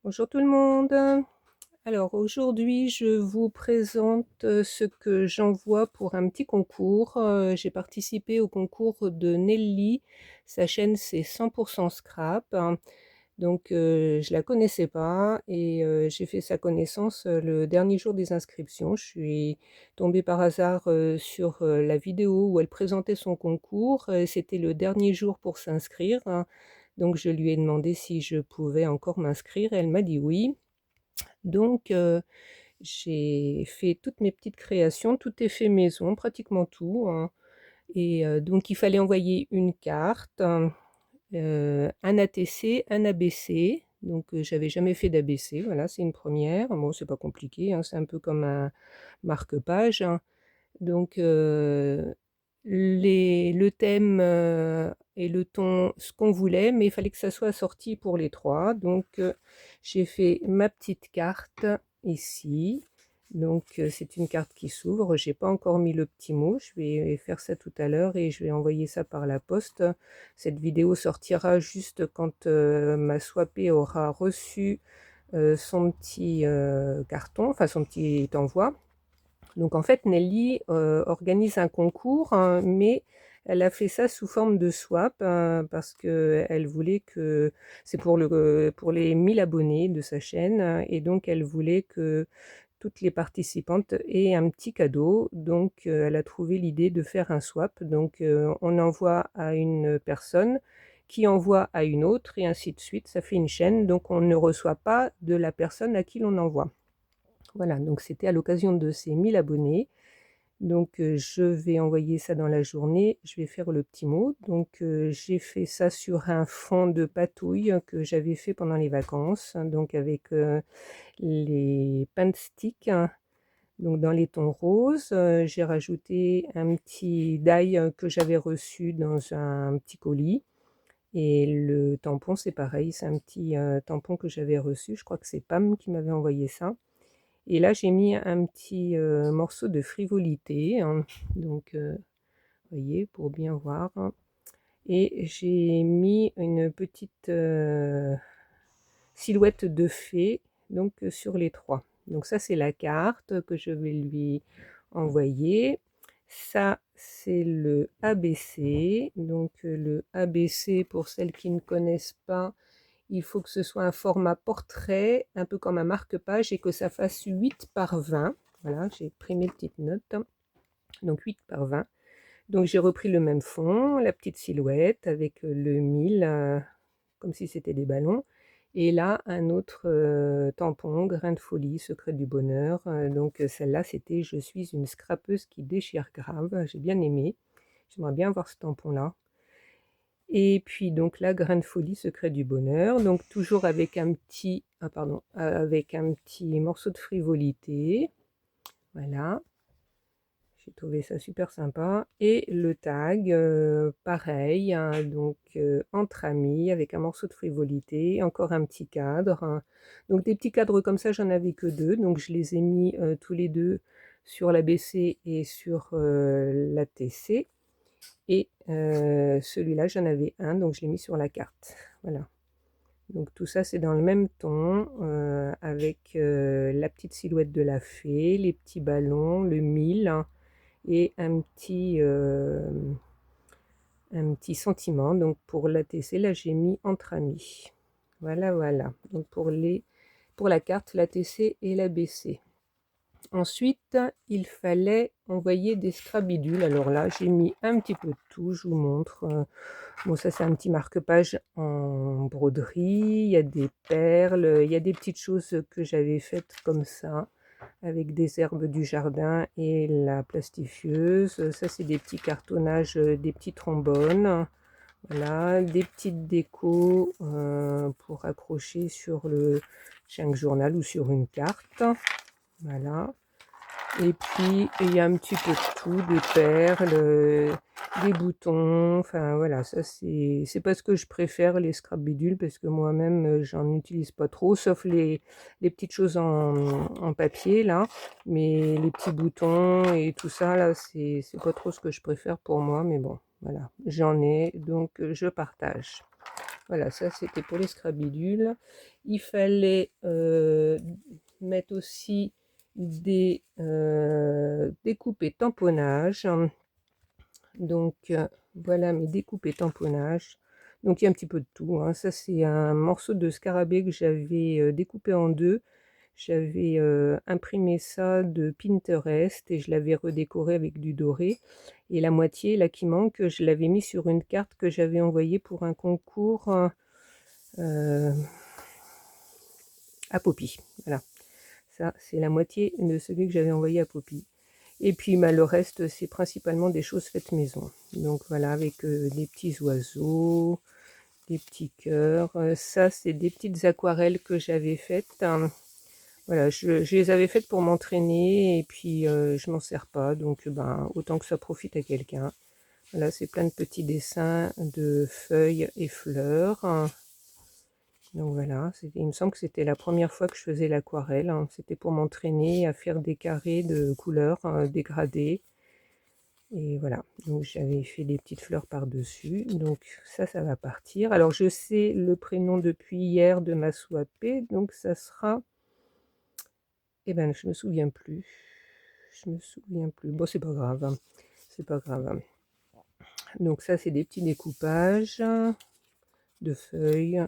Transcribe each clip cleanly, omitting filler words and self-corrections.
Bonjour tout le monde. Alors aujourd'hui, je vous présente ce que j'envoie pour un petit concours. J'ai participé au concours de Nelly. Sa chaîne, c'est 100% Scrap. Donc je la connaissais pas et j'ai fait sa connaissance le dernier jour des inscriptions. Je suis tombée par hasard sur la vidéo où elle présentait son concours. C'était le dernier jour pour s'inscrire. Donc je lui ai demandé si je pouvais encore m'inscrire et elle m'a dit oui. Donc j'ai fait toutes mes petites créations, tout est fait maison, pratiquement tout, hein. Et donc il fallait envoyer une carte, un ATC, un ABC. Donc j'avais jamais fait d'ABC, voilà, c'est une première. Bon, c'est pas compliqué, hein, c'est un peu comme un marque-page, hein. Donc le thème et le ton, ce qu'on voulait, mais il fallait que ça soit assorti pour les trois. Donc j'ai fait ma petite carte ici. Donc c'est une carte qui s'ouvre. J'ai pas encore mis le petit mot. Je vais faire ça tout à l'heure et je vais envoyer ça par la poste. Cette vidéo sortira juste quand ma swappée aura reçu son petit carton, enfin son petit envoi. Donc en fait, Nelly organise un concours, hein, mais elle a fait ça sous forme de swap parce qu'elle voulait que c'est pour les 1000 abonnés de sa chaîne, et donc elle voulait que toutes les participantes aient un petit cadeau. Donc elle a trouvé l'idée de faire un swap. Donc on envoie à une personne qui envoie à une autre et ainsi de suite. Ça fait une chaîne. Donc on ne reçoit pas de la personne à qui l'on envoie. Voilà, donc c'était à l'occasion de ces 1000 abonnés. Donc je vais envoyer ça dans la journée, je vais faire le petit mot. Donc j'ai fait ça sur un fond de patouille que j'avais fait pendant les vacances, hein, donc avec les paint sticks, hein, donc dans les tons roses. J'ai rajouté un petit die que j'avais reçu dans un petit colis. Et le tampon, c'est pareil, c'est un petit tampon que j'avais reçu. Je crois que c'est Pam qui m'avait envoyé ça. Et là, j'ai mis un petit morceau de frivolité, hein, donc vous voyez, pour bien voir, hein. Et j'ai mis une petite silhouette de fée, donc sur les trois. Donc ça, c'est la carte que je vais lui envoyer. Ça, c'est le ABC. Donc le ABC, pour celles qui ne connaissent pas, il faut que ce soit un format portrait, un peu comme un marque-page, et que ça fasse 8 par 20. Voilà, j'ai pris mes petites notes. Donc 8 par 20. Donc j'ai repris le même fond, la petite silhouette avec le 1000, comme si c'était des ballons. Et là, un autre tampon, grain de folie, secret du bonheur. Donc celle-là, c'était Je suis une scrapeuse qui déchire grave. J'ai bien aimé. J'aimerais bien avoir ce tampon-là. Et puis donc là, grain de folie, secret du bonheur. Donc toujours avec un petit, avec un petit morceau de frivolité. Voilà. J'ai trouvé ça super sympa. Et le tag, pareil, hein, donc entre amis, avec un morceau de frivolité, encore un petit cadre, hein. Donc des petits cadres comme ça, j'en avais que deux, donc je les ai mis tous les deux sur l'ABC et sur l'ATC. Et celui-là, j'en avais un, donc je l'ai mis sur la carte. Voilà. Donc tout ça, c'est dans le même ton, avec la petite silhouette de la fée, les petits ballons, le 1000, hein, et un petit sentiment. Donc pour l'ATC, là, j'ai mis entre amis. Voilà, voilà. Donc pour la carte, l'ATC et l'ABC. Ensuite, il fallait envoyer des strabidules. Alors là, j'ai mis un petit peu de tout, je vous montre. Bon, ça, c'est un petit marque-page en broderie. Il y a des perles, il y a des petites choses que j'avais faites comme ça, avec des herbes du jardin et la plastifieuse. Ça, c'est des petits cartonnages, des petits trombones. Voilà, des petites décos pour accrocher sur le junk journal ou sur une carte. Voilà. Et puis, il y a un petit peu de tout, des perles, des boutons, enfin voilà, ça c'est pas ce que je préfère, les scrap bidules, parce que moi-même, j'en utilise pas trop, sauf les petites choses en papier, là. Mais les petits boutons et tout ça, là, c'est pas trop ce que je préfère pour moi, mais bon, voilà, j'en ai, donc je partage. Voilà, ça c'était pour les scrap bidules. Il fallait mettre aussi des découpes et tamponnages. Donc voilà mes découpes et tamponnages. Donc il y a un petit peu de tout, hein. Ça c'est un morceau de scarabée que j'avais découpé en deux. J'avais imprimé ça de Pinterest et je l'avais redécoré avec du doré. Et la moitié là qui manque, je l'avais mis sur une carte que j'avais envoyée pour un concours à Poppy. Voilà, ça c'est la moitié de celui que j'avais envoyé à Poppy. Et puis le reste, c'est principalement des choses faites maison. Donc voilà, avec des petits oiseaux, des petits cœurs. Ça, c'est des petites aquarelles que j'avais faites, hein. Voilà, je les avais faites pour m'entraîner et puis je m'en sers pas. Donc ben, autant que ça profite à quelqu'un. Voilà, c'est plein de petits dessins de feuilles et fleurs, hein. Donc voilà, il me semble que c'était la première fois que je faisais l'aquarelle, hein. C'était pour m'entraîner à faire des carrés de couleurs dégradées. Et voilà, donc j'avais fait des petites fleurs par-dessus. Donc ça va partir. Alors je sais le prénom depuis hier de ma souapée, donc ça sera... Eh ben, je me souviens plus. Je me souviens plus. Bon, c'est pas grave, hein. C'est pas grave, hein. Donc ça, c'est des petits découpages de feuilles,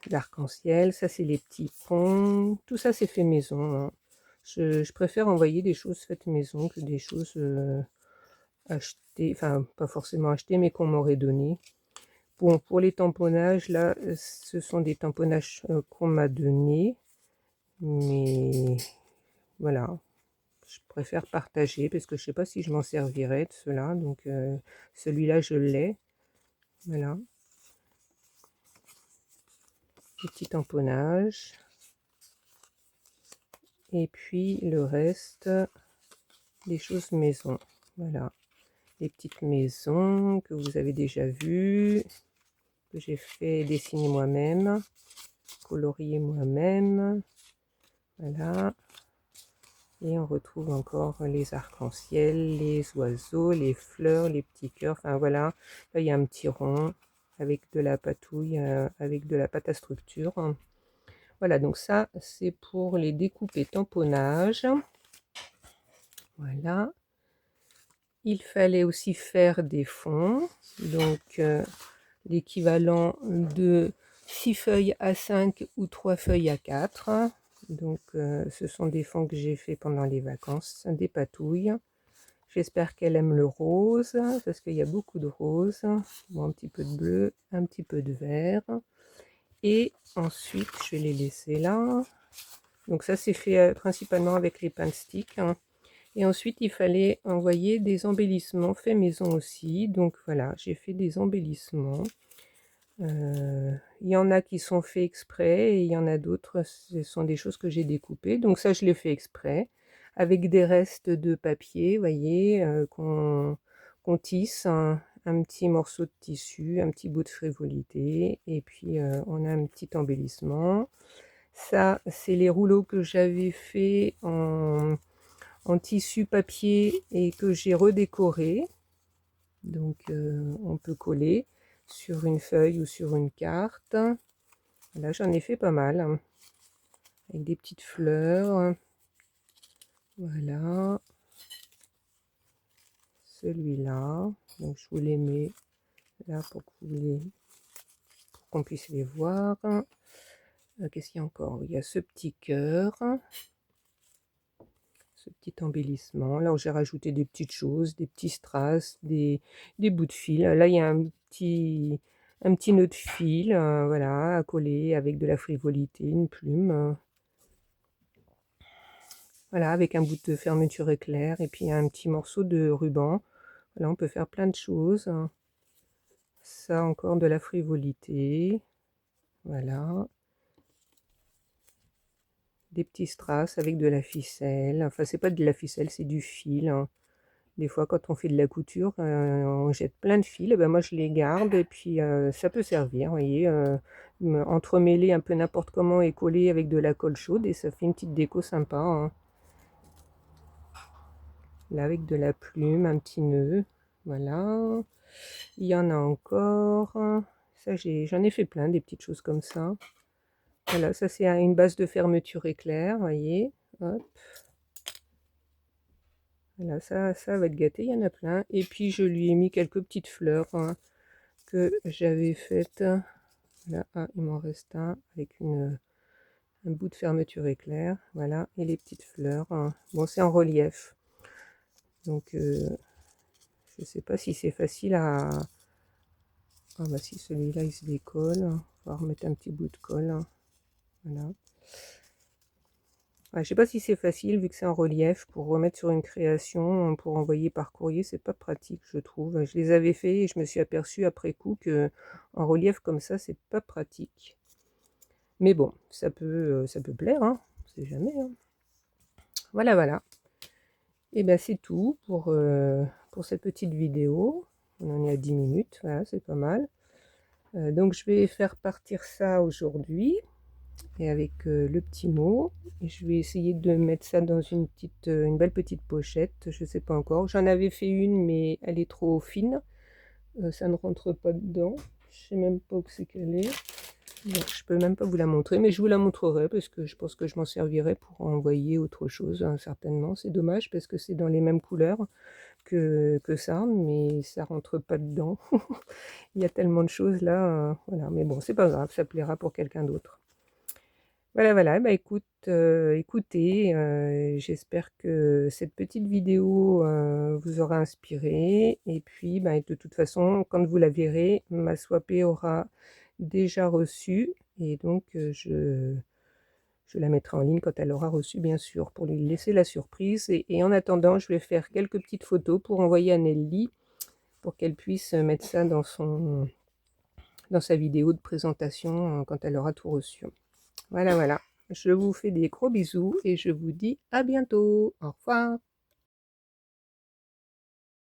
d'arc-en-ciel. Ça, c'est les petits ponts. Tout ça, c'est fait maison, hein. Je préfère envoyer des choses faites maison que des choses achetées, enfin pas forcément achetées, mais qu'on m'aurait donné. Bon, pour les tamponnages, là, ce sont des tamponnages qu'on m'a donnés, mais voilà, je préfère partager parce que je sais pas si je m'en servirai de cela. Donc celui-là, je l'ai. Voilà, petit tamponnage. Et puis le reste, des choses maison. Voilà, les petites maisons que vous avez déjà vues, que j'ai fait dessiner moi-même, colorier moi-même. Voilà. Et on retrouve encore les arcs-en-ciel, les oiseaux, les fleurs, les petits cœurs. Enfin voilà, là il y a un petit rond avec de la patouille, avec de la pâte à structure. Voilà, donc ça c'est pour les découpes et tamponnages. Voilà. Il fallait aussi faire des fonds. Donc l'équivalent de 6 feuilles à 5 ou 3 feuilles à 4. Donc ce sont des fonds que j'ai fait pendant les vacances, des patouilles. J'espère qu'elle aime le rose, parce qu'il y a beaucoup de rose. Bon, un petit peu de bleu, un petit peu de vert. Et ensuite, je vais les laisser là. Donc ça, c'est fait principalement avec les pain stick, hein. Et ensuite, il fallait envoyer des embellissements faits maison aussi. Donc voilà, j'ai fait des embellissements. Il y en a qui sont faits exprès et il y en a d'autres, ce sont des choses que j'ai découpées. Donc ça, je l'ai fait exprès, avec des restes de papier, vous voyez, qu'on tisse un petit morceau de tissu, un petit bout de frivolité, et puis on a un petit embellissement. Ça, c'est les rouleaux que j'avais fait en tissu papier et que j'ai redécoré. Donc on peut coller sur une feuille ou sur une carte. Là j'en ai fait pas mal, hein, avec des petites fleurs. Voilà, celui-là. Donc je vous les mets là pour qu'on puisse les voir. Qu'est-ce qu'il y a encore? Il y a ce petit cœur, ce petit embellissement. Là où j'ai rajouté des petites choses, des petits strass, des bouts de fil. Là il y a un petit nœud de fil, voilà, à coller avec de la frivolité, une plume. Voilà, avec un bout de fermeture éclair et puis un petit morceau de ruban. Là, on peut faire plein de choses. Ça, encore de la frivolité. Voilà. Des petits strass avec de la ficelle. Enfin, c'est pas de la ficelle, c'est du fil, hein. Des fois, quand on fait de la couture, on jette plein de fils. Et ben, moi, je les garde et puis ça peut servir, vous voyez. Entremêler un peu n'importe comment et coller avec de la colle chaude et ça fait une petite déco sympa, hein. Là, avec de la plume, un petit nœud. Voilà. Il y en a encore. Ça, j'en ai fait plein, des petites choses comme ça. Voilà, ça c'est une base de fermeture éclair, voyez. Hop. Voilà, ça va être gâté, il y en a plein. Et puis je lui ai mis quelques petites fleurs hein, que j'avais faites. Là, il m'en reste un avec un bout de fermeture éclair. Voilà, et les petites fleurs. Hein. Bon, c'est en relief. Donc, je sais pas si c'est facile à... Ah bah si, celui-là, il se décolle. On va remettre un petit bout de colle. Hein. Voilà. Ouais, je sais pas si c'est facile vu que c'est en relief pour remettre sur une création, pour envoyer par courrier, c'est pas pratique je trouve. Je les avais fait et je me suis aperçue après coup que en relief comme ça, c'est pas pratique. Mais bon, ça peut plaire, hein, on sait jamais. Hein. Voilà, voilà. Et ben c'est tout pour cette petite vidéo. On en est à 10 minutes, voilà, c'est pas mal. Donc je vais faire partir ça aujourd'hui. Et avec le petit mot, et je vais essayer de mettre ça dans une belle petite pochette, je sais pas encore. J'en avais fait une, mais elle est trop fine, ça ne rentre pas dedans. Je sais même pas où c'est qu'elle est. Bon, je peux même pas vous la montrer, mais je vous la montrerai parce que je pense que je m'en servirai pour envoyer autre chose, hein, certainement. C'est dommage parce que c'est dans les mêmes couleurs que ça, mais ça rentre pas dedans. Il y a tellement de choses là, voilà. Mais bon, c'est pas grave, ça plaira pour quelqu'un d'autre. Voilà, voilà, bah écoute, écoutez, j'espère que cette petite vidéo vous aura inspiré. Et puis, bah, de toute façon, quand vous la verrez, ma swapée aura déjà reçu. Et donc, je la mettrai en ligne quand elle aura reçu, bien sûr, pour lui laisser la surprise. Et en attendant, je vais faire quelques petites photos pour envoyer à Nelly, pour qu'elle puisse mettre ça dans sa vidéo de présentation quand elle aura tout reçu. Voilà, voilà. Je vous fais des gros bisous et je vous dis à bientôt. Au revoir.